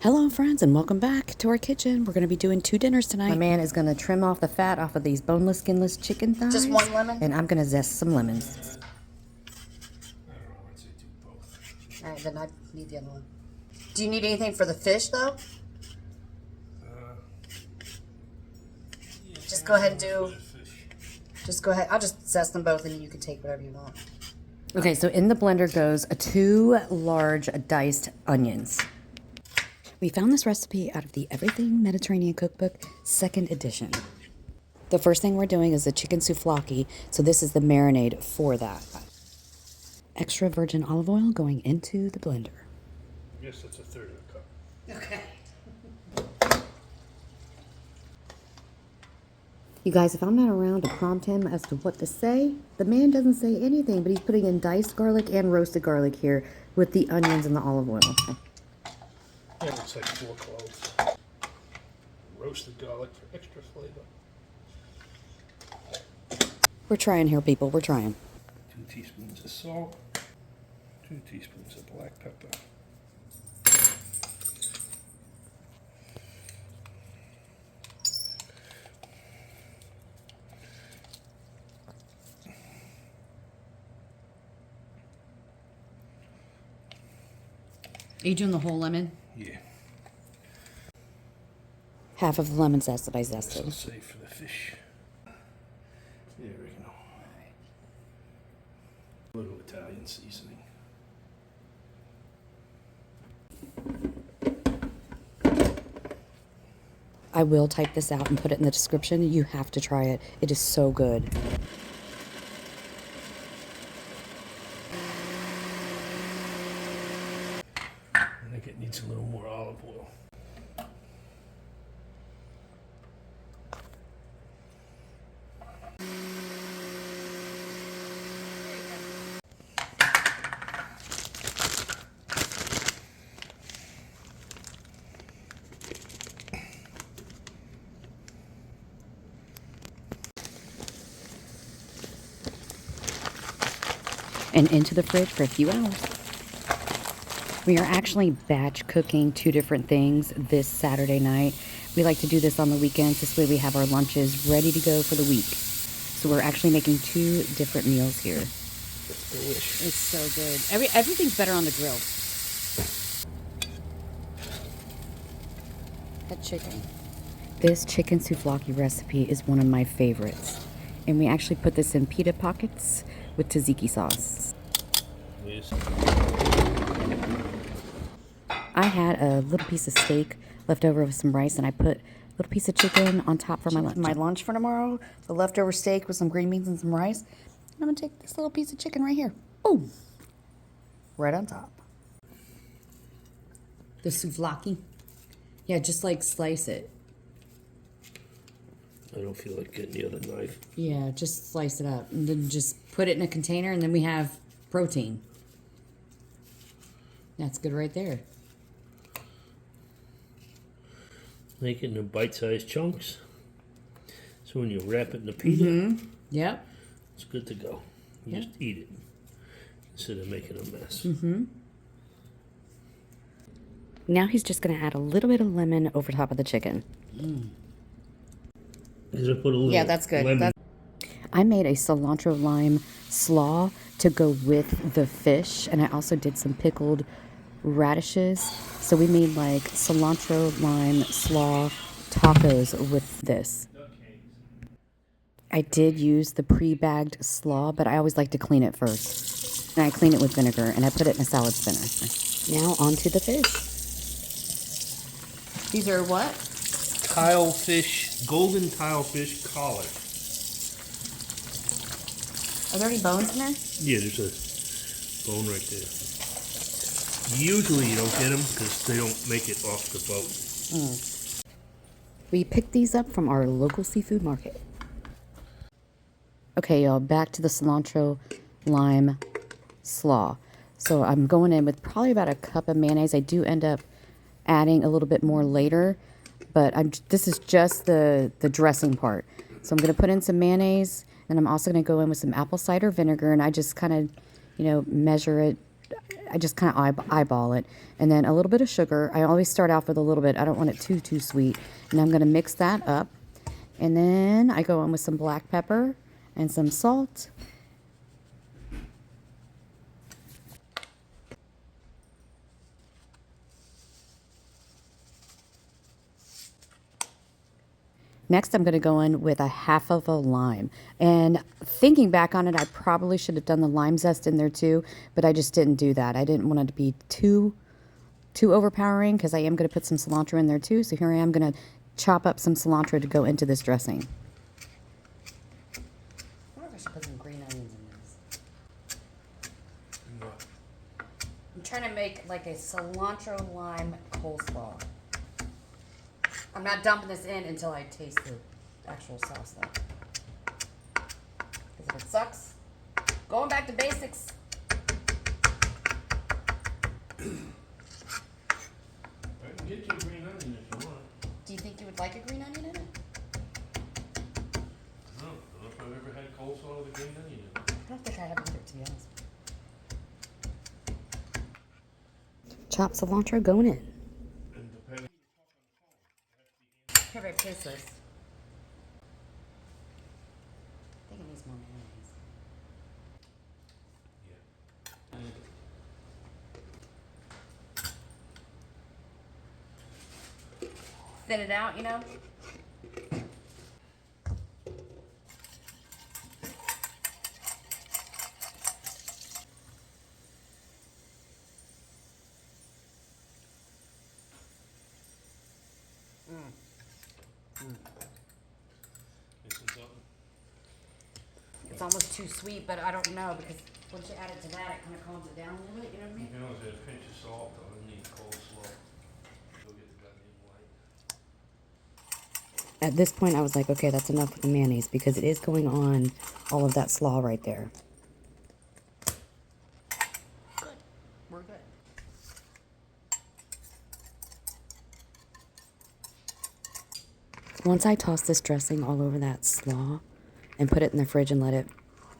Hello friends and welcome back to our kitchen. We're going to be doing 2 dinners tonight. My man is going to trim off the fat off of these boneless, skinless chicken thighs. Just one lemon? And I'm going to zest some lemons. I don't know, I'd say do both. Alright, then I need the other one. Do you need anything for the fish though? Yeah, just go ahead and do... Just go ahead. I'll just zest them both and then you can take whatever you want. Okay, so in the blender goes 2 large diced onions. We found this recipe out of the Everything Mediterranean Cookbook, 2nd edition. The first thing we're doing is a chicken souvlaki, so this is the marinade for that. Extra virgin olive oil going into the blender. Yes, that's a third of a cup. Okay. You guys, if I'm not around to prompt him as to what to say, the man doesn't say anything, but he's putting in diced garlic and roasted garlic here with the onions and the olive oil. Yeah, it's like 4 cloves. Roasted garlic for extra flavor. We're trying here, people. We're trying. 2 teaspoons of salt. 2 teaspoons of black pepper. Are you doing the whole lemon? Yeah, Half of the lemon zest that I this will zested. save for the fish. There we go. A little Italian seasoning. I will type this out and put it in the description. You have to try it. It is so good. I think it needs a little more olive oil. And into the fridge for a few hours. We are actually batch cooking 2 different things this Saturday night. We like to do this on the weekends. This way we have our lunches ready to go for the week. So we're actually making 2 different meals here. It's delicious. It's so good. Everything's better on the grill. That chicken. This chicken souvlaki recipe is one of my favorites. And we actually put this in pita pockets with tzatziki sauce. Please. I had a little piece of steak left over with some rice, and I put a little piece of chicken on top for my lunch for tomorrow. The leftover steak with some green beans and some rice. And I'm gonna take this little piece of chicken right here. Boom! Right on top. The souvlaki? Yeah, just like slice it. I don't feel like getting the other knife. Yeah, just slice it up. And then just put it in a container, and then we have protein. That's good right there. Make it into bite-sized chunks. So when you wrap it in the pita, Yep. it's good to go. You Yeah. just eat it instead of making a mess. Now he's just gonna add a little bit of lemon over top of the chicken. Is it put a little Yeah, that's good. lemon? I made a cilantro lime slaw to go with the fish, and I also did some pickled radishes. So we made like cilantro lime slaw tacos with this. I did use the pre-bagged slaw, but I always like to clean it first. And I clean it with vinegar, and I put it in a salad spinner. Now onto the fish. These are what? Tilefish, golden tilefish collar. Are there any bones in there? Yeah, there's a bone right there. Usually you don't get them because they don't make it off the boat. We picked these up from our local seafood market. Okay, y'all, back to the cilantro lime slaw. So I'm going in with probably about a cup of mayonnaise. I do end up adding a little bit more later, but this is just the dressing part. So I'm going to put in some mayonnaise, and I'm also going to go in with some apple cider vinegar, and I just kind of, measure it I just kind of eyeball it. And then a little bit of sugar. I always start off with a little bit. I don't want it too sweet. And I'm going to mix that up. And then I go in with some black pepper and some salt. Next, I'm going to go in with a half of a lime. And thinking back on it, I probably should have done the lime zest in there too, but I just didn't do that. I didn't want it to be too overpowering because I am going to put some cilantro in there too. So here I am going to chop up some cilantro to go into this dressing. I wonder if I should put some green onions in this. I'm trying to make like a cilantro lime coleslaw. I'm not dumping this in until I taste the actual sauce though. Because if it sucks, going back to basics. I can get you a green onion if you want. Do you think you would like a green onion in it? I don't know if I've ever had coleslaw with a green onion in it. I don't think I have either, to be honest. Chopped cilantro going in. And depending. Here, babe, taste this. I think it needs more mayonnaise. Thin it out, you know? It's almost too sweet, but I don't know because once you add it to that, it kind of calms it down a little bit. You know what I You mean? can always add a pinch of salt underneath coleslaw. Go get the goddamn light. At this point, I was like, okay, that's enough with the mayonnaise because it is going on all of that slaw right there. Good. We're good. Once I toss this dressing all over that slaw and put it in the fridge and let it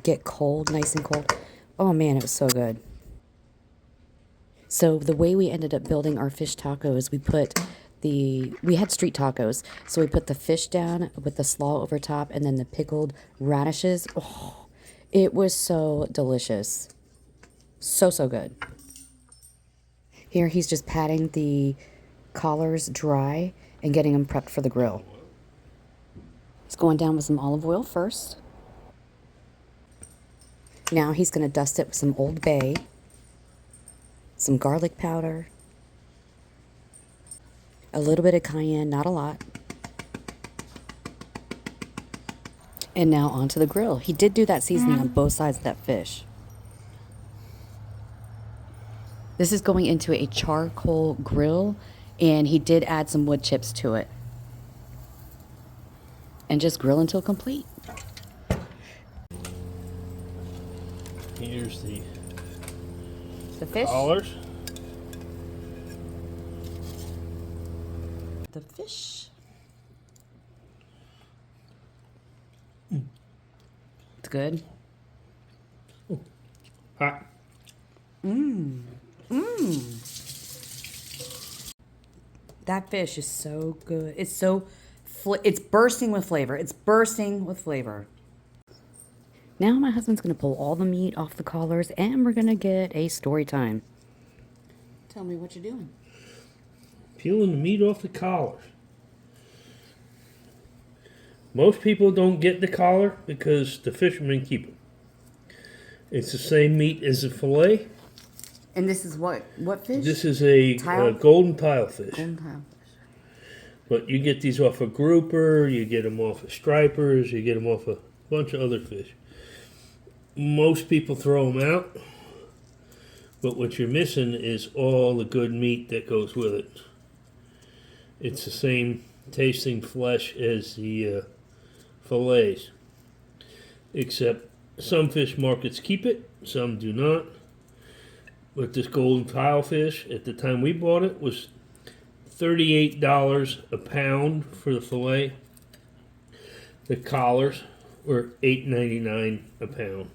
get cold, nice and cold, oh man, it was so good. So the way we ended up building our fish tacos, we had street tacos, so we put the fish down with the slaw over top and then the pickled radishes. Oh, it was so delicious. So good. Here he's just patting the collars dry and getting them prepped for the grill. He's going down with some olive oil first. Now he's going to dust it with some Old Bay, some garlic powder, a little bit of cayenne, not a lot. And now onto the grill. He did do that seasoning on both sides of that fish. This is going into a charcoal grill, and he did add some wood chips to it. And just grill until complete. Here's the fish? collars. The fish. It's good. Hot. That fish is so good. It's so, it's bursting with flavor. It's bursting with flavor. Now my husband's going to pull all the meat off the collars and we're going to get a story time. Tell me what you're doing. Peeling the meat off the collars. Most people don't get the collar because the fishermen keep it. It's the same meat as the fillet. And this is what fish? This is a golden tilefish. Golden tilefish. But you get these off a grouper, you get them off of stripers, you get them off a bunch of other fish. Most people throw them out, but what you're missing is all the good meat that goes with it. It's the same tasting flesh as the fillets, except some fish markets keep it, some do not. But this golden tilefish, at the time we bought it, was $38 a pound for the fillet. The collars were $8.99 a pound.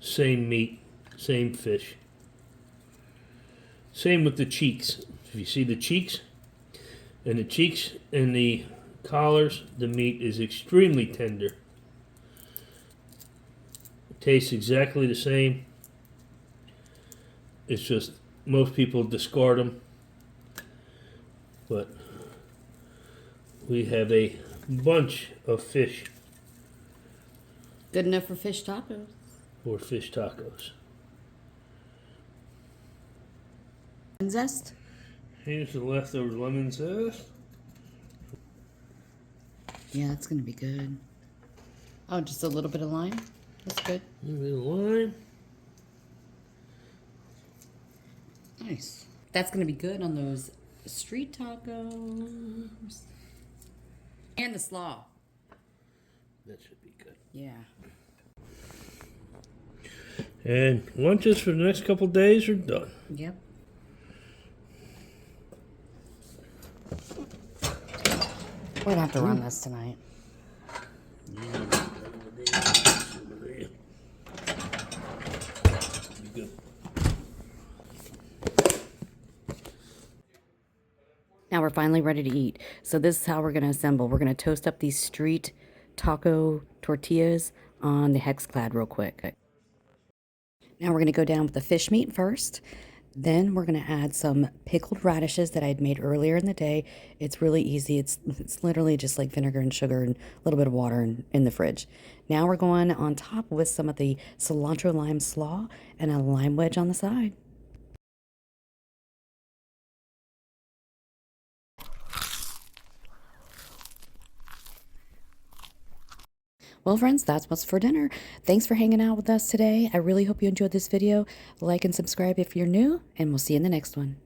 Same meat, same fish. Same with the cheeks. If you see the cheeks and the collars, the meat is extremely tender. It tastes exactly the same. It's just most people discard them. But we have a bunch of fish Good enough for fish tacos. or fish tacos. And zest. Here's the leftover lemon zest. Yeah, that's gonna be good. Oh, just a little bit of lime. That's good. A little bit of lime. Nice. That's gonna be good on those street tacos. And the slaw. That should be good. Yeah. And lunches for the next couple days are done. Yep. We're gonna have to run this tonight. Good. Now we're finally ready to eat. So this is how we're going to assemble. We're going to toast up these street taco tortillas on the hex clad real quick. Now we're going to go down with the fish meat first. Then we're going to add some pickled radishes that I'd made earlier in the day. It's really easy. It's literally just like vinegar and sugar and a little bit of water in the fridge. Now we're going on top with some of the cilantro lime slaw and a lime wedge on the side. Well, friends, that's what's for dinner. Thanks for hanging out with us today. I really hope you enjoyed this video. Like and subscribe if you're new, and we'll see you in the next one.